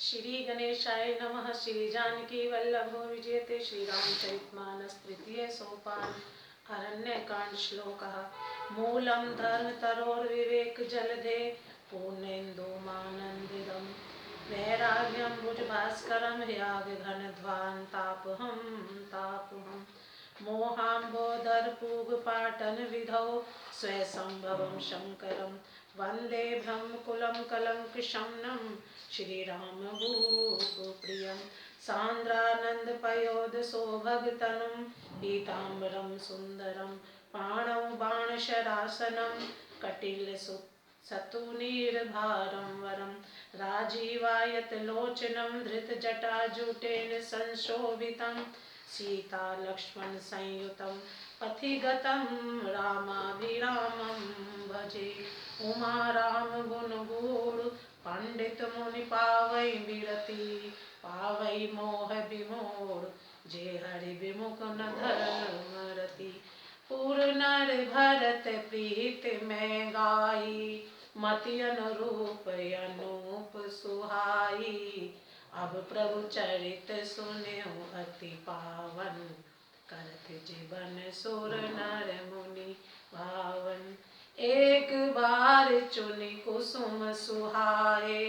श्री गणेशाय नमः। श्री जानकी वल्लभो विजयते। श्री रामचरितमानस तृतीय सोपान। अरण्यकांड श्लोकः। मूलम धर्म तरोर्विवेक जलधे पूर्णेन्दुमानन्दिदम् वैराग्यं भुजभास्करं ह्याग घनध्वान् तापहं मोहाम्बोदरपूगपाटन विधौ स्वयंभवं शङ्करं वन्दे ब्रह्मकुलं कलङ्कशमनं श्रीरामभूपप्रियं सान्द्रानन्दपयोधसौभगतनुं पीताम्बरं सुन्दरं पाणौ बाणशरासनं कटिलसतुनीर्भारं वरं राजीवायतलोचनं धृतजटाजूटेन संशोभितं सीता लक्ष्मण संयुतं पथिगतं रामाभिरामं भजे। उमा राम गुण गूढ़ पंडित मुनि पावै बिरति पावै मोह विमोढ़ जे हरि विमुख न धर्मरति पुर नर भरत प्रीत में गाई मति अनुरूप अनूप सुहाई अब प्रभु चरित सुन्यो अति पावन करत जीवन सुर नर मुनि भावन एक बार चुनि कुसुम सुहाए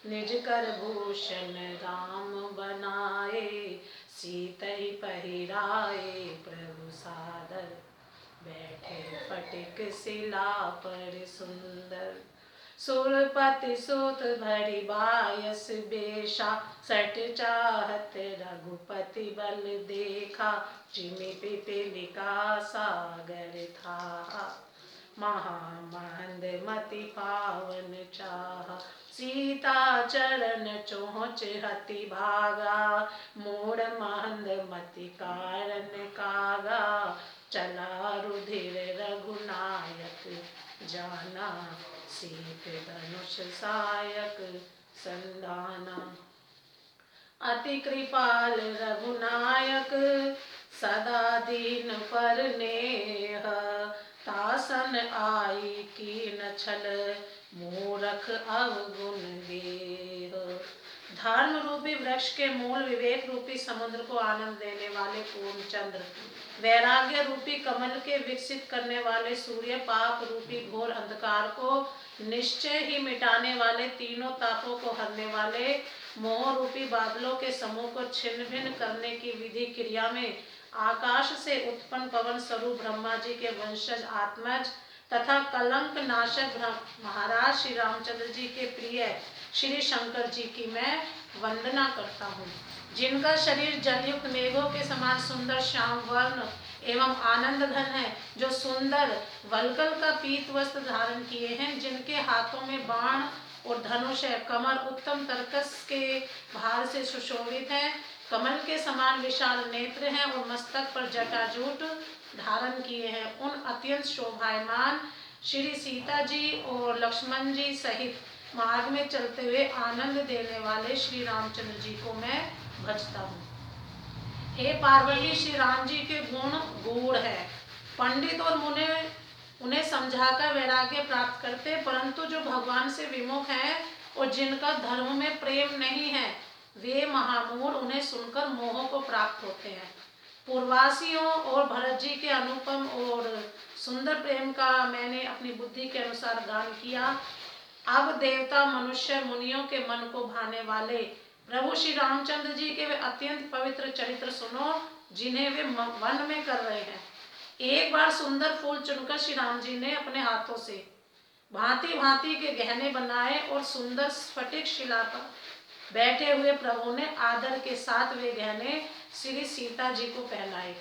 निज कर भूषण राम बनाए सीतहि पहिराए प्रभु सादर बैठे फटिक शिला पर सुंदर सुरपति सुत भरी बायस बेशा सट चाहत रघुपति बल देखा जिमि पिपीलिका सागर था महामंद मति पावन चाह सीता चरण चोंच हति भागा मूढ़ मंद मति कारण कागा चला रुधिर रघुनायक जाना सीत धनुष सायक संधाना अति कृपाल रघुनायक सदा दीन पर नेह तासन आई कीन छल मूरख अवगुण देह। धर्म रूपी वृक्ष के मूल विवेक रूपी समुद्र को आनंद देने वाले पूर्णचंद्र वैराग्य रूपी कमल के विकसित करने वाले सूर्य पाप रूपी घोर अंधकार को निश्चय ही मिटाने वाले तीनों तापों को हरने वाले मोह रूपी बादलों के समूह को छिन्न भिन्न करने की विधि क्रिया में आकाश से उत्पन्न पवन स्वरूप ब्रह्मा जी के वंशज आत्मज तथा कलंक नाशक महाराज श्री रामचंद्र जी के प्रिय श्री शंकर जी की मैं वंदना करता हूँ, जिनका शरीर जलयुक्त मेघों के समान सुंदर श्याम वर्ण एवं आनंद घन है, जो सुंदर वल्कल का पीत वस्त्र धारण किए हैं, जिनके हाथों में बाण और धनुष है, कमर उत्तम तरकस के भार से सुशोभित है, कमल के समान विशाल नेत्र हैं और मस्तक पर जटाजूट धारण किए हैं। उन अत्यंत शोभायमान श्री सीता जी और लक्ष्मण जी सहित मार्ग में चलते हुए आनंद देने वाले श्री रामचंद्र जी को मैं भजता हूँ। हे पार्वती, श्री राम जी के गुण गूढ़ है। पंडित और मुनि उन्हें समझाकर वैराग्य प्राप्त करते, परंतु जो भगवान से विमुख हैं और जिनका धर्म में प्रेम नहीं है, वे महामूढ़ उन्हें सुनकर मोह को प्राप्त होते हैं। पूर्वासियों और भरत जी के अनुपम और सुंदर प्रेम का मैंने अपनी बुद्धि के अनुसार गान किया। अब देवता मनुष्य मुनियों के मन को भाने वाले प्रभु श्री रामचंद्र जी के वे अत्यंत पवित्र चरित्र सुनो, जिन्हें वे वन में कर रहे हैं। एक बार सुंदर फूल चुनकर श्री राम जी ने अपने हाथों से भांति भांति के गहने बनाए और सुंदर स्फटिक शिला पर बैठे हुए प्रभु ने आदर के साथ वे गहने श्री सीता जी को पहनाए।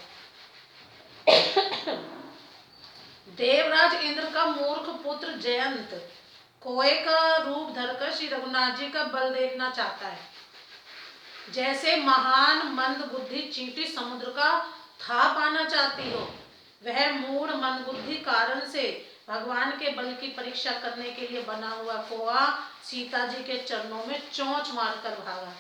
देवराज इंद्र का मूर्ख पुत्र जयंत कोए का रूप धरकर श्री रघुनाथ जी का बल देखना चाहता है। जैसे महान मंद बुद्धि चींटी समुद्र का था पाना चाहती हो, वह मूढ़ मंद बुद्धि कारण से भगवान के बल की परीक्षा करने के लिए बना हुआ कोआ सीता जी के चरणों में चोंच मारकर भागा।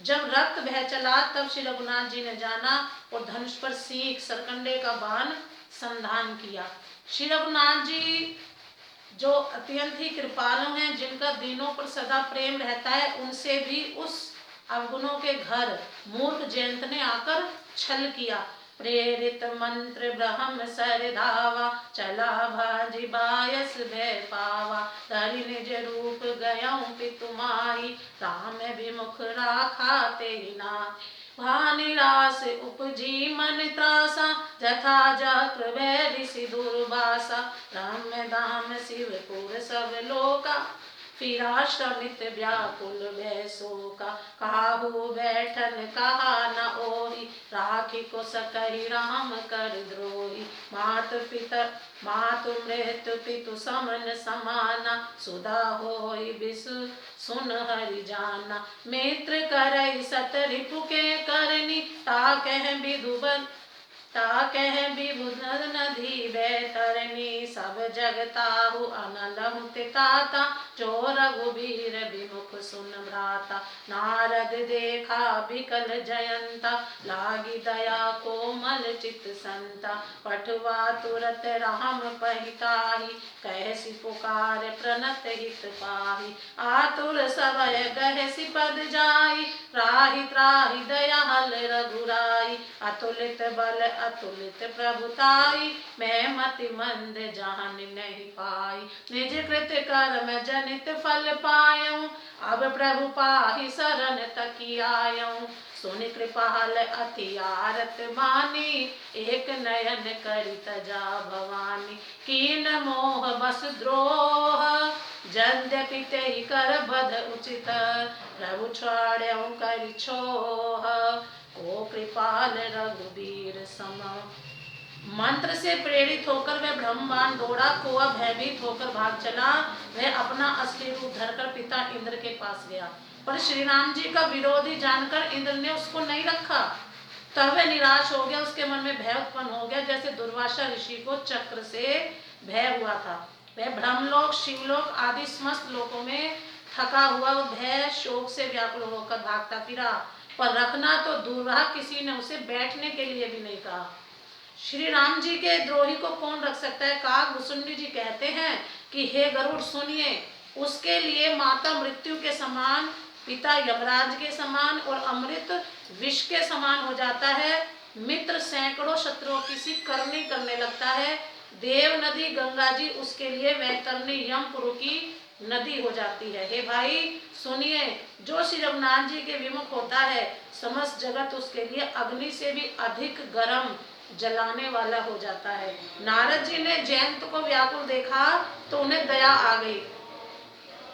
जब रक्त बह चला तब श्री रघुनाथ जी ने जाना और धनुष पर सीख सरकंडे का बाण संधान किया। श्री रघुनाथ जी जो अत्यंत ही कृपालु हैं, जिनका दीनों पर सदा प्रेम रहता है, उनसे भी उस अवगुणों के घर मूर्ख जयंत ने आकर छल किया। प्रेरित मंत्र ब्रह्म सर धावा, चला भाजी बायस भय पावा। धरि निज रूप गयऊं पितु माही, राम विमुख राखा तेहि नाहि। भानिरास उपजी मन त्रासा, जथा जक्र बैरि सि दुर्वासा। रम्य धाम शिवपुर सब लोका, फिरा श्रमित व्याकुल भय शोका। काहू बैठन कहा न ओहि, राखी को सकहि राम कर द्रोही। मातु मृत्यु पितु समन समाना, सुधा होई बिसु सुन हरि जाना। मित्र करई सत रिपु के करनी, ताकह विधुबन ताकह विबुध नदी बैतरनी। सब जगताहु अनलहु तिताता, जो रघुबीर विमुख सुन भ्राता। नारद देखा बिकल जयंता, लागी दया कोमल चित संता। पठवा तुरत राम पहिताहि, कहसि पुकार प्रणत हित पाहि। आतुर सबय गहसि पद जाई, त्राहि त्राहि दयाल रघुराई। अतुलित बल अतुलित प्रभुताई, मैं मति मंद जान नहीं पाई। निज कृत कर्म जनित फल पायऊं, अब प्रभु पाहि शरण तकी आयऊं। सुनि कृपाल अति आरत बानी, एक नयन करि तजा भवानी। कीन मोह बस द्रोह, यद्यपि तेहि कर बध उचित। प्रभु छाड़्यऊं करि छोह, को कृपाल रघुबीर सम। मंत्र से प्रेरित होकर वह ब्रह्मांड दौड़ा, कोआ भयभीत होकर भाग चला। वह अपना असली रूप धरकर पिता इंद्र के पास गया, पर श्री राम जी का विरोधी जानकर इंद्र ने उसको नहीं रखा। तब वह निराश हो गया, उसके मन में भय उत्पन्न हो गया, जैसे दुर्वासा ऋषि को चक्र से भय हुआ था। वह ब्रह्मलोक, शिवलोक आदि समस्त लोकों में थका हुआ और भय शोक से व्याकुल होकर भागता फिरा, पर रखना तो दूर रहा, किसी ने उसे बैठने के लिए भी नहीं कहा। श्री राम जी के द्रोही को कौन रख सकता है। काग भुसुंडी जी कहते हैं कि हे गरुड़ सुनिए, उसके लिए माता मृत्यु के समान, पिता यमराज के समान और अमृत विष के समान हो जाता है। मित्र सैकड़ों शत्रुओं की सी करनी करने लगता है। देव नदी गंगा जी उसके लिए वैतरणी यमपुर की नदी हो जाती है। हे भाई सुनिए, जो श्री रघुनाथ जी के विमुख होता है, समस्त जगत उसके लिए अग्नि से भी अधिक गर्म जलाने वाला हो जाता है। नारद जी ने जयंत को व्याकुल देखा तो उन्हें दया आ गई,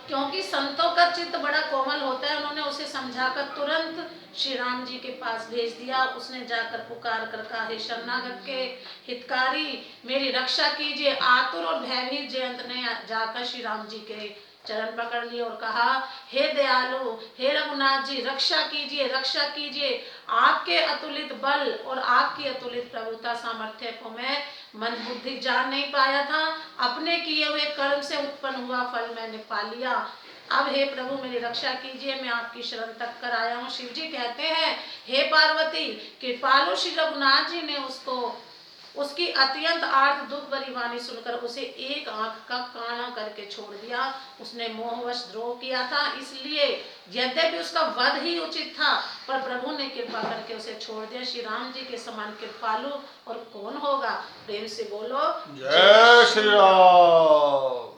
क्योंकि संतों का चित्त बड़ा कोमल होता है। उन्होंने उसे समझाकर तुरंत श्री राम जी के पास भेज दिया। उसने जाकर पुकार कर कहा, हे शरणागत के हितकारी, मेरी रक्षा कीजिए। आतुर और भयभीत जयंत ने जाकर श्री राम जी के चरण पकड़ लिए और कहा, हे दयालु, हे रघुनाथ जी, रक्षा कीजिए, रक्षा कीजिए। आपके अतुलित बल और आपकी अतुलित प्रभुता सामर्थ्य को मैं मन बुद्धि जान नहीं पाया था। अपने किए हुए कर्म से उत्पन्न हुआ फल मैंने पा लिया। अब हे प्रभु मेरी रक्षा कीजिए, मैं आपकी शरण तक कर आया हूँ। शिव जी कहते हैं, हे पार्वती, कृपालु श्री रघुनाथ जी ने उसकी अत्यंत आर्त दुख भरी वाणी सुनकर उसे एक आंख का काना करके छोड़ दिया। उसने मोहवश द्रोह किया था, इसलिए यद्यपि उसका वध ही उचित था, पर प्रभु ने कृपा करके उसे छोड़ दिया। श्री राम जी के समान कृपालु और कौन होगा। प्रेम से बोलो जय श्री राम।